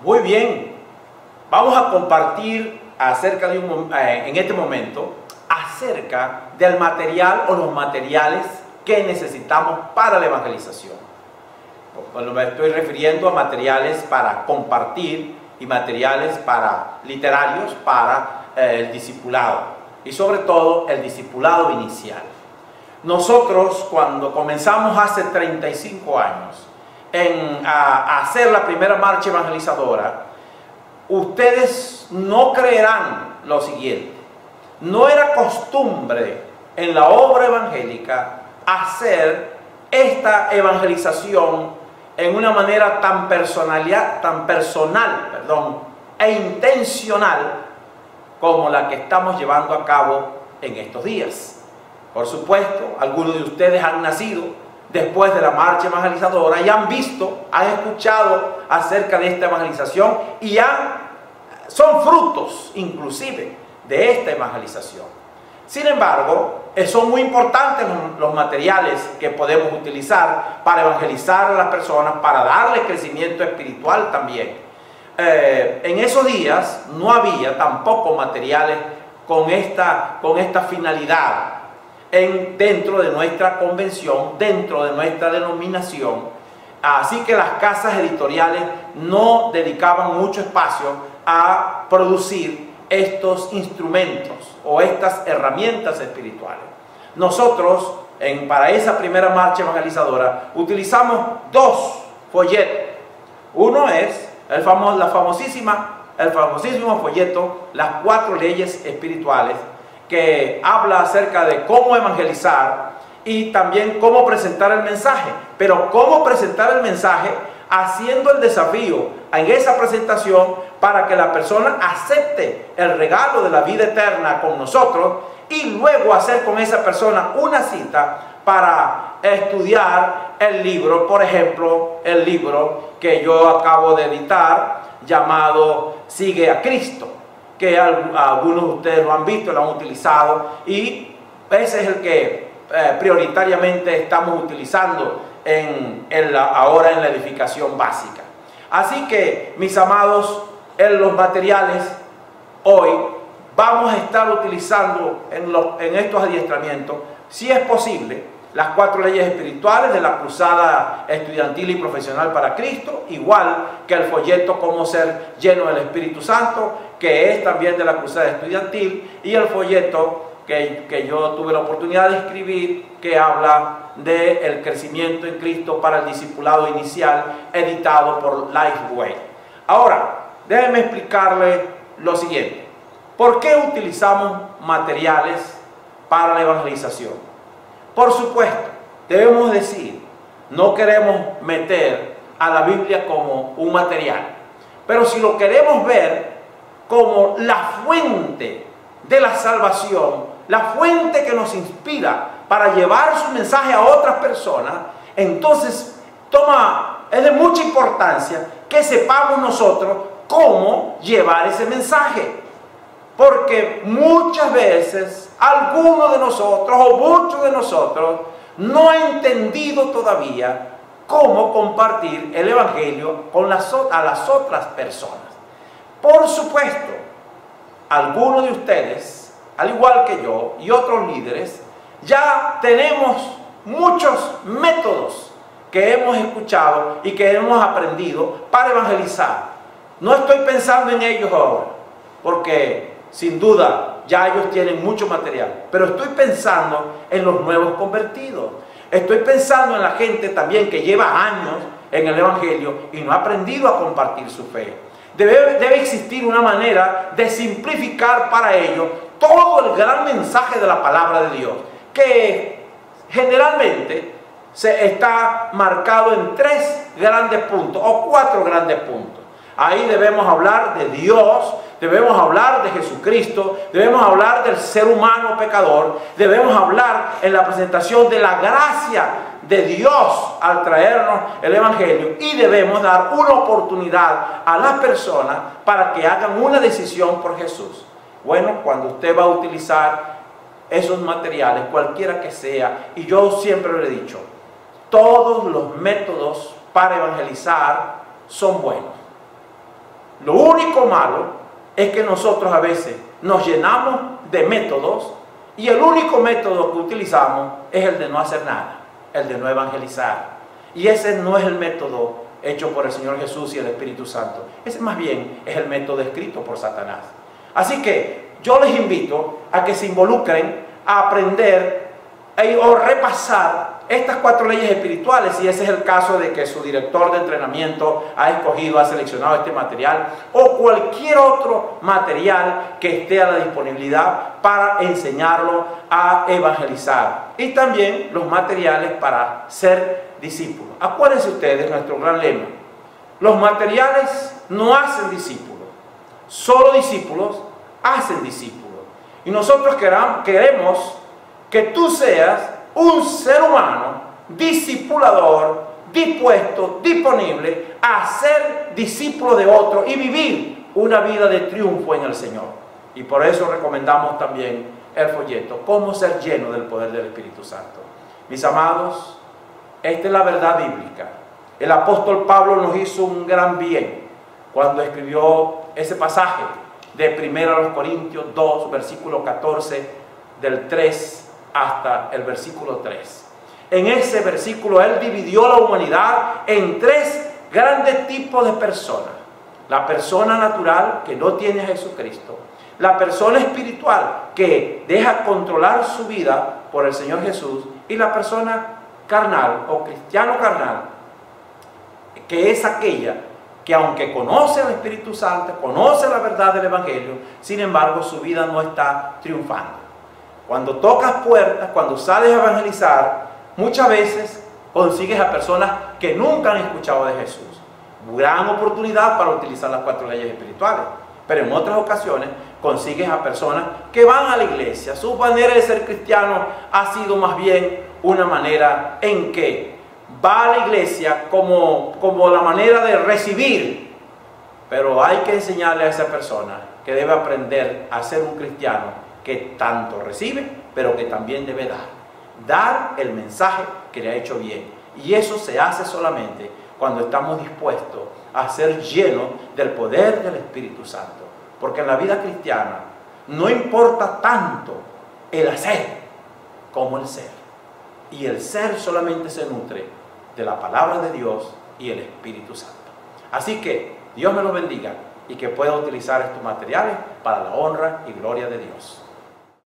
Muy bien, vamos a compartir acerca de en este momento acerca del material o los materiales que necesitamos para la evangelización. Bueno, me estoy refiriendo a materiales para compartir y materiales literarios para el discipulado y sobre todo el discipulado inicial. Nosotros, cuando comenzamos hace 35 años a hacer la primera marcha evangelizadora, ustedes no creerán lo siguiente: no era costumbre en la obra evangélica hacer esta evangelización en una manera tan personal e intencional como la que estamos llevando a cabo en estos días. Por supuesto, algunos de ustedes han nacido después de la marcha evangelizadora y han visto, han escuchado acerca de esta evangelización y son frutos inclusive de esta evangelización. Sin embargo, son muy importantes los materiales que podemos utilizar para evangelizar a las personas, para darles crecimiento espiritual también. En esos días no había tampoco materiales con esta finalidad dentro de nuestra convención, dentro de nuestra denominación. Así que las casas editoriales no dedicaban mucho espacio a producir estos instrumentos o estas herramientas espirituales. Nosotros, para esa primera marcha evangelizadora, utilizamos dos folletos. Uno es el famosísimo folleto Las 4 leyes espirituales, que habla acerca de cómo evangelizar y también cómo presentar el mensaje. Pero cómo presentar el mensaje haciendo el desafío en esa presentación para que la persona acepte el regalo de la vida eterna con nosotros y luego hacer con esa persona una cita para estudiar el libro, por ejemplo, el libro que yo acabo de editar llamado Sigue a Cristo, que algunos de ustedes lo han visto, lo han utilizado, y ese es el que prioritariamente estamos utilizando ahora en la edificación básica. Así que, mis amados, en los materiales hoy vamos a estar utilizando en estos adiestramientos, si es posible, las 4 leyes espirituales de la cruzada estudiantil y profesional para Cristo, igual que el folleto Cómo ser lleno del Espíritu Santo, que es también de la cruzada estudiantil, y el folleto que yo tuve la oportunidad de escribir, que habla del crecimiento en Cristo para el discipulado inicial, editado por Lifeway. Ahora, déjenme explicarle lo siguiente. ¿Por qué utilizamos materiales para la evangelización? Por supuesto, debemos decir, no queremos meter a la Biblia como un material, pero si lo queremos ver como la fuente de la salvación, la fuente que nos inspira para llevar su mensaje a otras personas, entonces es de mucha importancia que sepamos nosotros cómo llevar ese mensaje. Porque muchas veces algunos de nosotros o muchos de nosotros no han entendido todavía cómo compartir el Evangelio a las otras personas. Por supuesto, algunos de ustedes, al igual que yo y otros líderes, ya tenemos muchos métodos que hemos escuchado y que hemos aprendido para evangelizar. No estoy pensando en ellos ahora, porque sin duda ya ellos tienen mucho material, pero estoy pensando en los nuevos convertidos. Estoy pensando en la gente también que lleva años en el Evangelio y no ha aprendido a compartir su fe. Debe existir una manera de simplificar para ellos todo el gran mensaje de la palabra de Dios, que generalmente está marcado en 3 grandes puntos o 4 grandes puntos. Ahí debemos hablar de Dios, debemos hablar de Jesucristo, debemos hablar del ser humano pecador, debemos hablar en la presentación de la gracia de Dios al traernos el Evangelio, y debemos dar una oportunidad a las personas para que hagan una decisión por Jesús. Bueno, cuando usted va a utilizar esos materiales, cualquiera que sea, y yo siempre lo he dicho, todos los métodos para evangelizar son buenos. Lo único malo es que nosotros a veces nos llenamos de métodos y el único método que utilizamos es el de no hacer nada, el de no evangelizar. Y ese no es el método hecho por el Señor Jesús y el Espíritu Santo. Ese más bien es el método escrito por Satanás. Así que yo les invito a que se involucren a aprender o repasar estas 4 leyes espirituales, si ese es el caso de que su director de entrenamiento ha escogido, ha seleccionado este material, o cualquier otro material que esté a la disponibilidad para enseñarlo a evangelizar. Y también los materiales para ser discípulos. Acuérdense ustedes nuestro gran lema: los materiales no hacen discípulos, solo discípulos hacen discípulos. Y nosotros queremos que tú seas un ser humano discipulador, dispuesto, disponible a ser discípulo de otro y vivir una vida de triunfo en el Señor. Y por eso recomendamos también el folleto Cómo ser lleno del poder del Espíritu Santo. Mis amados, esta es la verdad bíblica. El apóstol Pablo nos hizo un gran bien cuando escribió ese pasaje de 1 Corintios 2, versículo 14, del 3 hasta el versículo 3. En ese versículo él dividió la humanidad en 3 grandes tipos de personas: la persona natural, que no tiene a Jesucristo; la persona espiritual, que deja controlar su vida por el Señor Jesús; y la persona carnal o cristiano carnal, que es aquella que, aunque conoce al Espíritu Santo, conoce la verdad del Evangelio, sin embargo su vida no está triunfando. Cuando tocas puertas, cuando sales a evangelizar, muchas veces consigues a personas que nunca han escuchado de Jesús. Gran oportunidad para utilizar las 4 leyes espirituales. Pero en otras ocasiones consigues a personas que van a la iglesia. Su manera de ser cristiano ha sido más bien una manera en que va a la iglesia como la manera de recibir. Pero hay que enseñarle a esa persona que debe aprender a ser un cristiano que tanto recibe, pero que también debe dar el mensaje que le ha hecho bien. Y eso se hace solamente cuando estamos dispuestos a ser llenos del poder del Espíritu Santo. Porque en la vida cristiana no importa tanto el hacer como el ser. Y el ser solamente se nutre de la palabra de Dios y el Espíritu Santo. Así que Dios me los bendiga y que pueda utilizar estos materiales para la honra y gloria de Dios.